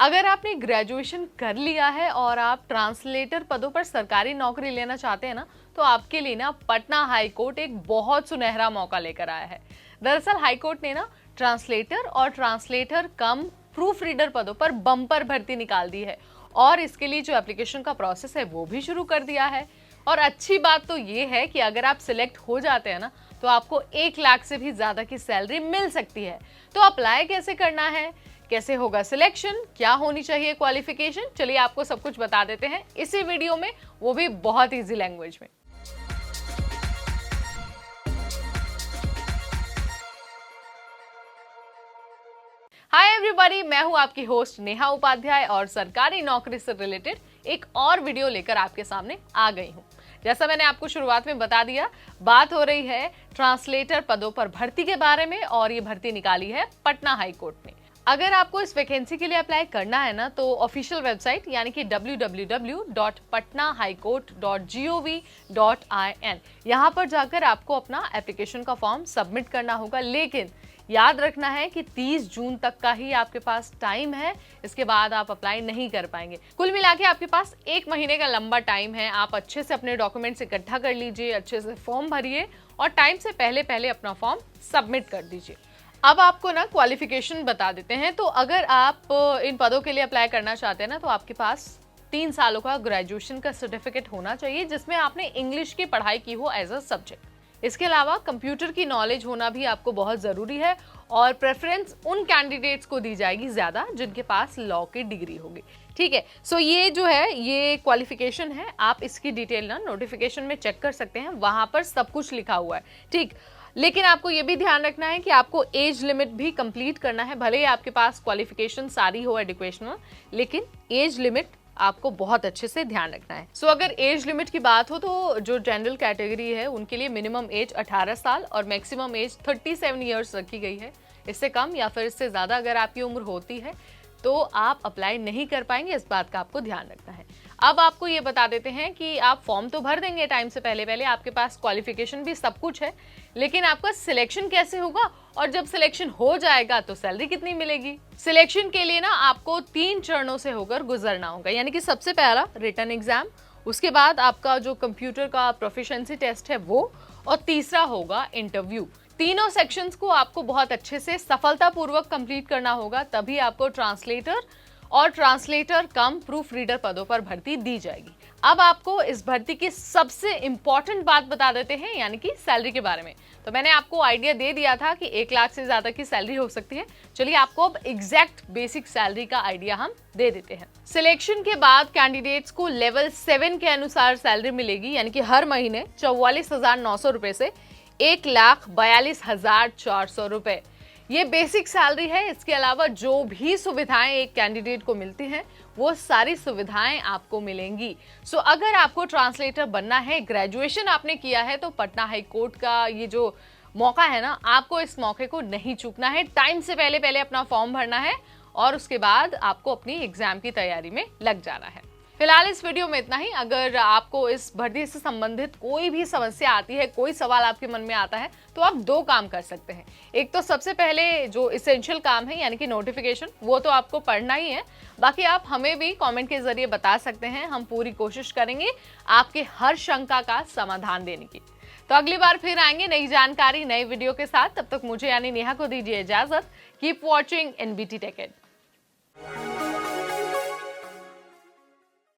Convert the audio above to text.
अगर आपने ग्रेजुएशन कर लिया है और आप ट्रांसलेटर पदों पर सरकारी नौकरी लेना चाहते हैं ना, तो आपके लिए ना पटना हाई कोर्ट एक बहुत सुनहरा मौका लेकर आया है। दरअसल हाई कोर्ट ने ना ट्रांसलेटर और ट्रांसलेटर कम प्रूफ रीडर पदों पर बम्पर भर्ती निकाल दी है और इसके लिए जो एप्लीकेशन का प्रोसेस है वो भी शुरू कर दिया है। और अच्छी बात तो ये है कि अगर आप सिलेक्ट हो जाते हैं ना, तो आपको 1 लाख से भी ज्यादा की सैलरी मिल सकती है। तो अप्लाई कैसे करना है, कैसे होगा सिलेक्शन, क्या होनी चाहिए क्वालिफिकेशन, चलिए आपको सब कुछ बता देते हैं इसी वीडियो में, वो भी बहुत इजी लैंग्वेज में। हाय एवरीबॉडी, मैं हूं आपकी होस्ट नेहा उपाध्याय और सरकारी नौकरी से रिलेटेड एक और वीडियो लेकर आपके सामने आ गई हूं। जैसा मैंने आपको शुरुआत में बता दिया, बात हो रही है ट्रांसलेटर पदों पर भर्ती के बारे में और ये भर्ती निकाली है पटना हाई कोर्ट ने। अगर आपको इस वैकेंसी के लिए अप्लाई करना है ना, तो ऑफिशियल वेबसाइट यानी कि www.patnahighcourt.gov.in यहाँ पर जाकर आपको अपना एप्लीकेशन का फॉर्म सबमिट करना होगा। लेकिन याद रखना है कि 30 जून तक का ही आपके पास टाइम है, इसके बाद आप अप्लाई नहीं कर पाएंगे। कुल मिला के आपके पास 1 महीने का लंबा टाइम है। आप अच्छे से अपने डॉक्यूमेंट्स इकट्ठा कर लीजिए, अच्छे से फॉर्म भरिए और टाइम से पहले अपना फॉर्म सबमिट कर दीजिए। अब आपको ना क्वालिफिकेशन बता देते हैं। तो अगर आप इन पदों के लिए अप्लाई करना चाहते हैं ना, तो आपके पास 3 सालों का ग्रेजुएशन का सर्टिफिकेट होना चाहिए जिसमें आपने इंग्लिश की पढ़ाई की हो एज अ सब्जेक्ट। इसके अलावा कंप्यूटर की नॉलेज होना भी आपको बहुत जरूरी है और प्रेफरेंस उन कैंडिडेट्स को दी जाएगी ज्यादा जिनके पास लॉ की डिग्री होगी। ठीक है, सो ये जो है ये क्वालिफिकेशन है। आप इसकी डिटेल ना नोटिफिकेशन में चेक कर सकते हैं, वहां पर सब कुछ लिखा हुआ है। ठीक, लेकिन आपको ये भी ध्यान रखना है कि आपको एज लिमिट भी कंप्लीट करना है। भले ही आपके पास क्वालिफिकेशन सारी हो एजुकेशनल, लेकिन एज लिमिट आपको बहुत अच्छे से ध्यान रखना है। सो अगर एज लिमिट की बात हो तो जो जनरल कैटेगरी है उनके लिए मिनिमम एज 18 साल और मैक्सिमम एज 37 ईयर्स रखी गई है। इससे कम या फिर इससे ज्यादा अगर आपकी उम्र होती है तो आप अप्लाई नहीं कर पाएंगे, इस बात का आपको ध्यान रखना है। अब आपको ये बता देते हैं कि आप फॉर्म तो भर देंगे टाइम से पहले, आपके पास क्वालिफिकेशन भी सब कुछ है, लेकिन आपका सिलेक्शन कैसे होगा और जब सिलेक्शन हो जाएगा तो सैलरी कितनी मिलेगी। सिलेक्शन के लिए ना आपको 3 चरणों से होकर गुजरना होगा, यानी कि सबसे पहला रिटन एग्जाम, उसके बाद आपका जो कंप्यूटर का प्रोफिशिएंसी टेस्ट है वो, और तीसरा होगा इंटरव्यू। तीनों सेक्शंस को आपको बहुत अच्छे से सफलतापूर्वक कंप्लीट करना होगा, तभी आपको ट्रांसलेटर और ट्रांसलेटर कम प्रूफ रीडर पदों पर भर्ती दी जाएगी। अब आपको इस भर्ती की सबसे इंपॉर्टेंट बात बता देते हैं, यानी कि सैलरी के बारे में। तो मैंने आपको आइडिया दे दिया था कि 1 लाख से ज्यादा की सैलरी हो सकती है। चलिए आपको अब एग्जैक्ट बेसिक सैलरी का आइडिया हम दे देते हैं। सिलेक्शन के बाद कैंडिडेट्स को लेवल 7 के अनुसार सैलरी मिलेगी, यानी कि हर महीने 44,900 रुपए से 1,42,400 रुपए, ये बेसिक सैलरी है। इसके अलावा जो भी सुविधाएं एक कैंडिडेट को मिलती हैं वो सारी सुविधाएं आपको मिलेंगी। सो अगर आपको ट्रांसलेटर बनना है, ग्रेजुएशन आपने किया है, तो पटना हाई कोर्ट का ये जो मौका है ना, आपको इस मौके को नहीं चूकना है। टाइम से पहले अपना फॉर्म भरना है और उसके बाद आपको अपनी एग्जाम की तैयारी में लग जाना है। फिलहाल इस वीडियो में इतना ही। अगर आपको इस भर्ती से संबंधित कोई भी समस्या आती है, कोई सवाल आपके मन में आता है, तो आप 2 काम कर सकते हैं। एक तो सबसे पहले जो इसेंशियल काम है यानी कि नोटिफिकेशन, वो तो आपको पढ़ना ही है। बाकी आप हमें भी कमेंट के जरिए बता सकते हैं, हम पूरी कोशिश करेंगे आपके हर शंका का समाधान देने की। तो अगली बार फिर आएंगे नई जानकारी नई वीडियो के साथ। तब तक मुझे यानी नेहा को दीजिए इजाजत। Keep watching NBT Tech Ed।